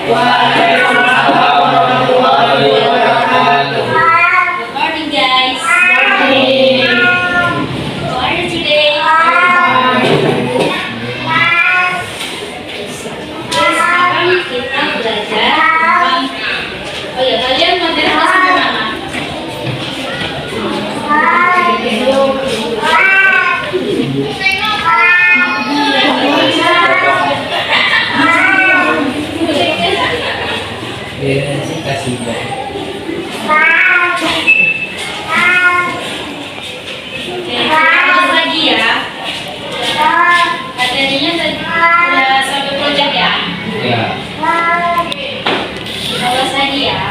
Waalaikumsalam warahmatullahi wabarakatuh. Good morning, guys. Good morning. How are you today? Sekarang kita belajar tentang kalian materi bahasa gimana? Kasih Ulas lagi ya. Materinya sudah sampai project ya. ya. Ulas lagi ya.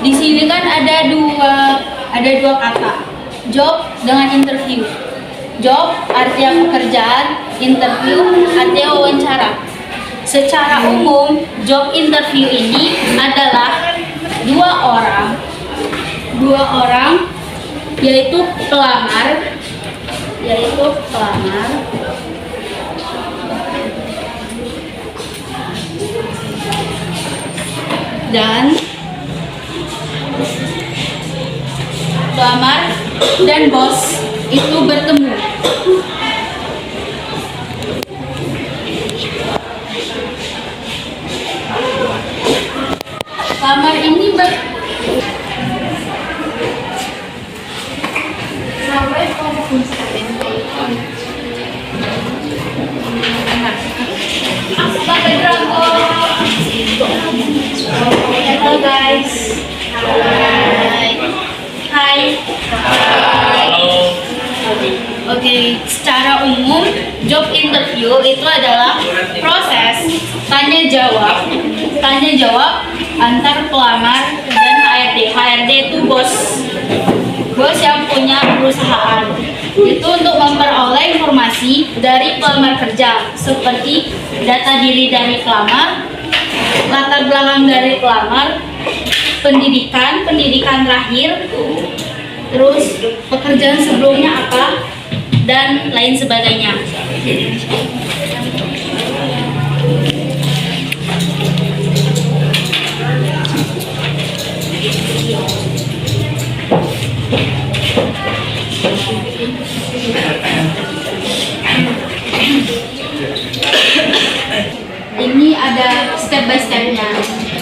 Di sini kan ada dua kata, job dengan interview. Job artinya pekerjaan, interview artinya wawancara. Secara umum, job interview ini adalah dua orang yaitu pelamar dan bos itu bertemu. Pelamar ini Hello guys. Hai. Oke, secara umum job interview itu adalah proses tanya jawab antar pelamar dan HRD. HRD itu bos yang punya perusahaan. Itu untuk memperoleh informasi dari pelamar kerja seperti data diri dari pelamar, latar belakang dari pelamar, pendidikan terakhir, terus pekerjaan sebelumnya apa, dan lain sebagainya. Ini ada step by stepnya.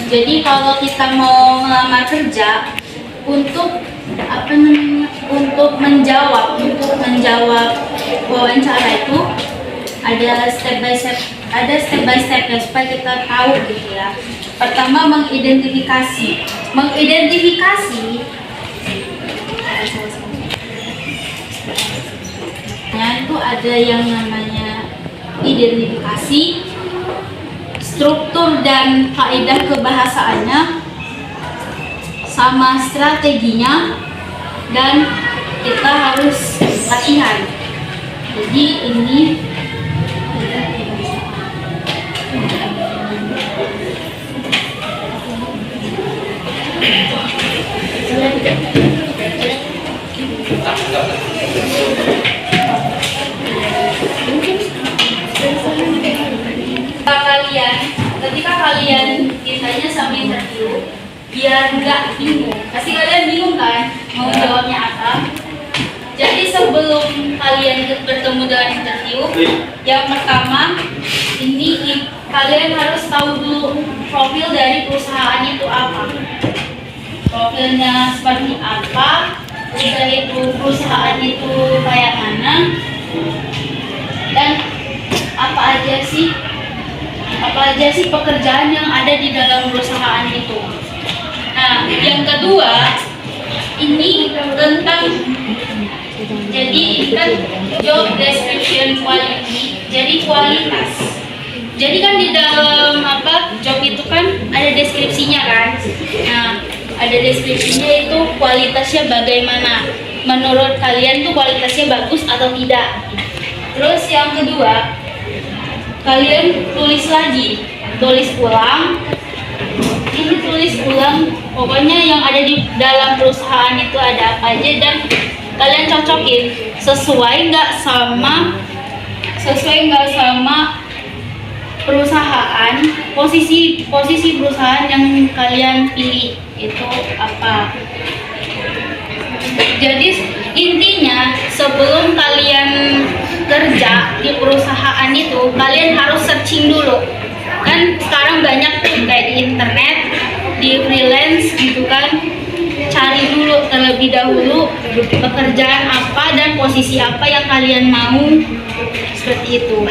Jadi kalau kita mau melamar kerja, untuk menjawab wawancara itu ada step by stepnya supaya kita tahu gitu ya. Pertama, mengidentifikasi itu ada yang namanya identifikasi, struktur dan kaidah kebahasaannya, sama strateginya, dan kita harus latihan. Jadi ini ketika kalian ditanya sama interview, biar nggak bingung. Pasti kalian bingung kan mau jawabnya apa. Jadi sebelum kalian bertemu dengan interview, yang pertama ini kalian harus tahu dulu profil dari perusahaan itu apa. Profilnya seperti apa, udah itu perusahaan itu kayak mana, dan apa aja sih pekerjaan yang ada di dalam perusahaan itu. Nah, yang kedua ini tentang, jadi kan job description quality, jadi kualitas. Jadi kan di dalam job itu kan ada deskripsinya kan. Nah, ada deskripsinya itu kualitasnya bagaimana. Menurut kalian tuh kualitasnya bagus atau tidak? Terus yang kedua, kalian tulis ulang. Ini tulis ulang, pokoknya yang ada di dalam perusahaan itu ada apa aja, dan kalian cocokin sesuai nggak sama perusahaan, posisi perusahaan yang kalian pilih itu apa. Jadi intinya sebelum kalian kerja di perusahaan itu, kalian harus searching dulu. Kan sekarang banyak tuh kayak di internet, di freelance gitu kan, cari dulu terlebih dahulu pekerjaan apa dan posisi apa yang kalian mau, seperti itu.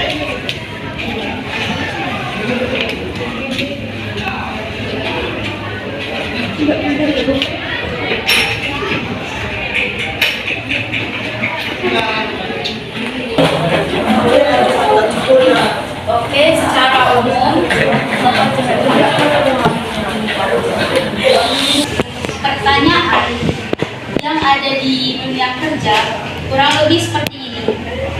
Oke, secara umum pertanyaan yang ada di dunia kerja kurang lebih seperti ini.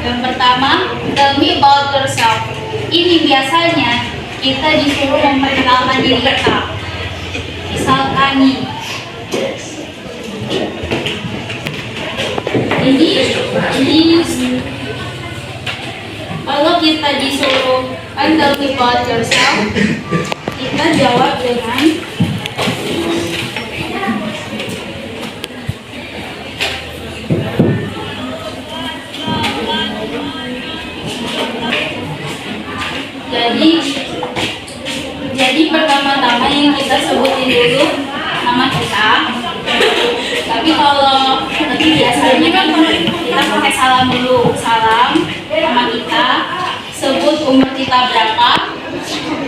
Yang pertama, tell me about yourself. Ini biasanya kita disuruh memperkenalkan diri kita. Misalkan nih, ini kalau kita disuruh tell me about yourself, kita jawab dengan jadi pertama-tama yang kita sebutin dulu nama kita. Tapi biasanya kan kita pakai salam dulu. Salam, nama kita, sebut umur kita berapa,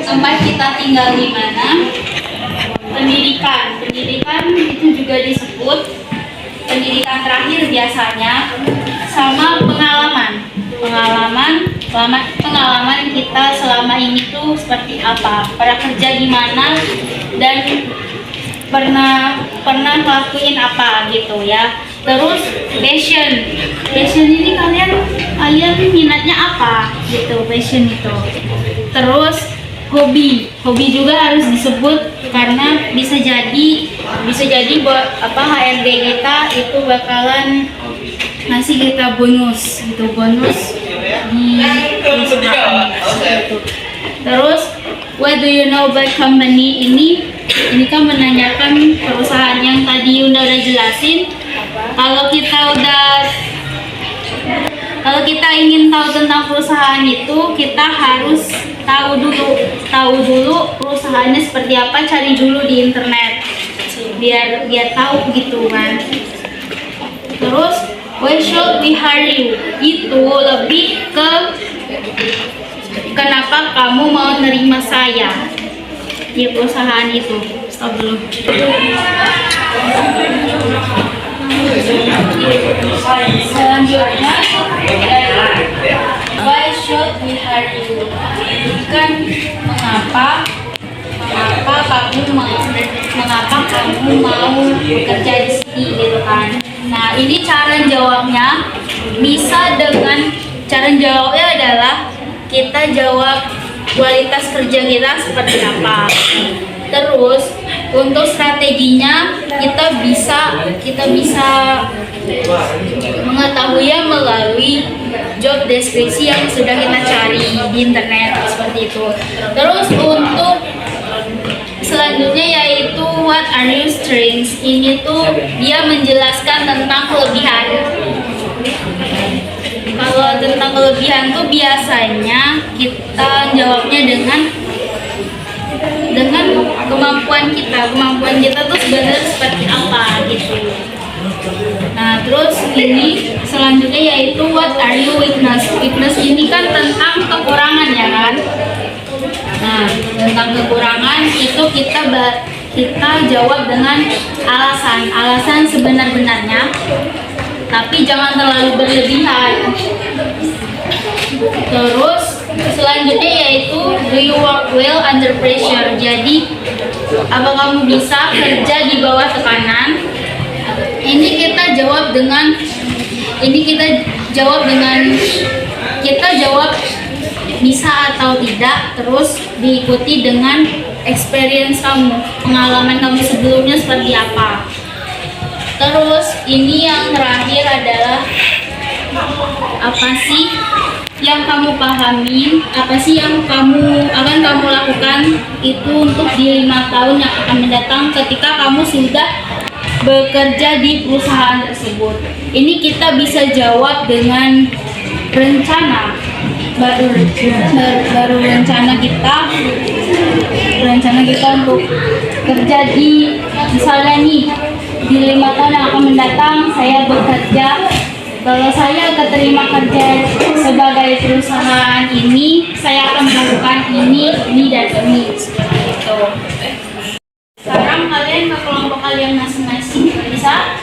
tempat kita tinggal di mana, pendidikan itu juga disebut, pendidikan terakhir biasanya, sama pengalaman kita selama ini tuh seperti apa, pernah kerja di mana, dan pernah ngelakuin apa gitu ya. Terus passion ini kalian minatnya apa gitu, passion itu. Terus hobi juga harus disebut, karena bisa jadi buat HRD kita itu bakalan ngasih kita bonus di perusahaan gitu. Terus what do you know about company, ini kan menanyakan perusahaan yang tadi udah jelasin. Kalau kita ingin tahu tentang perusahaan itu, kita harus tahu dulu perusahaannya seperti apa, cari dulu di internet biar tahu gitu kan. Terus why should we hire you, itu lebih ke kenapa kamu mau nerima saya di perusahaan itu. Stop dulu. Selanjutnya, why should we hire you, kan mengapa kamu mau bekerja di sini gitu kan. Nah, ini cara jawabnya adalah kita jawab kualitas kerja kita seperti apa. Terus untuk strateginya kita bisa mengetahui melalui job deskripsi yang sudah kita cari di internet seperti itu. Terus untuk selanjutnya yaitu what are your strengths, ini tuh dia menjelaskan tentang kelebihan. kelebihan tuh biasanya kita jawabnya dengan kemampuan kita tuh sebenarnya seperti apa gitu. Nah, terus ini selanjutnya yaitu what are you weakness? Weakness ini kan tentang kekurangan ya kan? Nah, tentang kekurangan itu kita jawab dengan alasan sebenar-benarnya, tapi jangan terlalu berlebihan. Terus selanjutnya yaitu do you work well under pressure? Jadi apa kamu bisa kerja di bawah tekanan? Ini kita jawab bisa atau tidak, terus diikuti dengan experience kamu, pengalaman kamu sebelumnya seperti apa. Terus ini yang terakhir adalah apa sih yang kamu pahami, apa sih yang akan kamu lakukan itu untuk di 5 tahun yang akan mendatang ketika kamu sudah bekerja di perusahaan tersebut. Ini kita bisa jawab dengan rencana baru rencana kita untuk kerja di, misalnya nih di 5 tahun yang akan mendatang saya bekerja, kalau saya keterima kerja sebagai perusahaan ini, saya akan melakukan ini dan ini seperti itu. Sekarang kalian ke kelompok kalian masing-masing, bisa?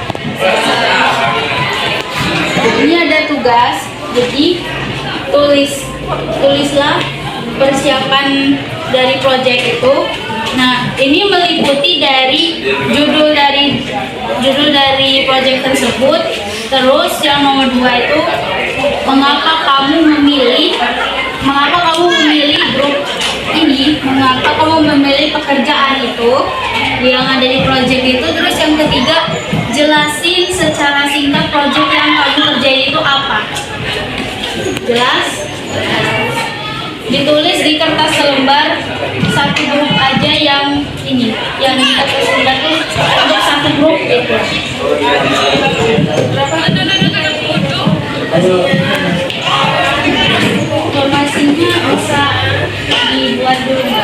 Ini ada tugas, jadi tulislah persiapan dari proyek itu. Nah, ini meliputi dari judul dari proyek tersebut. Terus yang nomor 2 itu mengapa kamu memilih grup ini, mengapa kamu memilih pekerjaan itu yang ada di proyek itu. Terus yang ketiga, jelasin secara singkat proyek yang kamu kerjain itu apa. Jelas? Ditulis di kertas selembar, satu grup aja yang kertas selembar itu untuk satu grup itu. Informasinya bisa dibuat dulu.